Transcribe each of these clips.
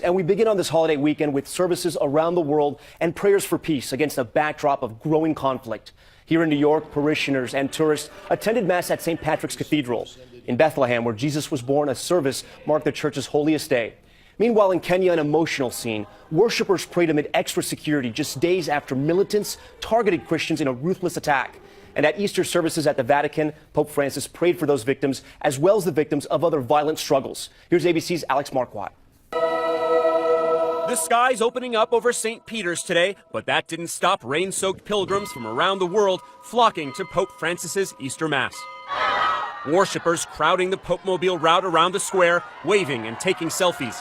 And we begin on this holiday weekend with services around the world and prayers for peace against a backdrop of growing conflict. Here in New York, parishioners and tourists attended Mass at St. Patrick's Cathedral. In Bethlehem, where Jesus was born, a service marked the church's holiest day. Meanwhile, in Kenya, an emotional scene. Worshippers prayed amid extra security just days after militants targeted Christians in a ruthless attack. And at Easter services at the Vatican, Pope Francis prayed for those victims as well as the victims of other violent struggles. Here's ABC's Alex Marquardt. The skies opening up over St. Peter's today, but that didn't stop rain-soaked pilgrims from around the world flocking to Pope Francis's Easter Mass. Worshippers crowding the Pope-mobile route around the square, waving and taking selfies.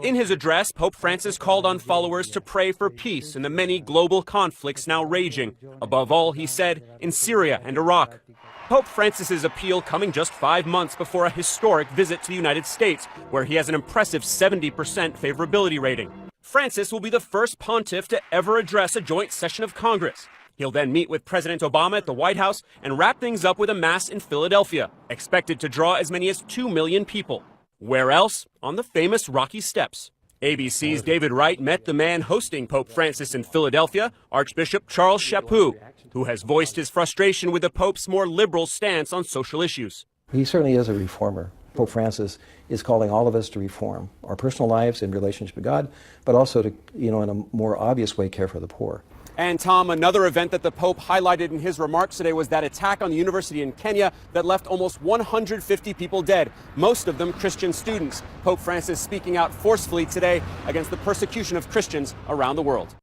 In his address, Pope Francis called on followers to pray for peace in the many global conflicts now raging. Above all, he said, in Syria and Iraq. Pope Francis's appeal coming just 5 months before a historic visit to the United States, where he has an impressive 70% favorability rating. Francis will be the first pontiff to ever address a joint session of Congress. He'll then meet with President Obama at the White House and wrap things up with a mass in Philadelphia, expected to draw as many as 2 million people. Where else? On the famous Rocky Steps. ABC's David Wright met the man hosting Pope Francis in Philadelphia, Archbishop Charles Chaput, who has voiced his frustration with the Pope's more liberal stance on social issues. He certainly is a reformer. Pope Francis is calling all of us to reform our personal lives in relationship to God, but also to, in a more obvious way, care for the poor. And Tom, another event that the Pope highlighted in his remarks today was that attack on the university in Kenya that left almost 150 people dead, most of them Christian students. Pope Francis speaking out forcefully today against the persecution of Christians around the world.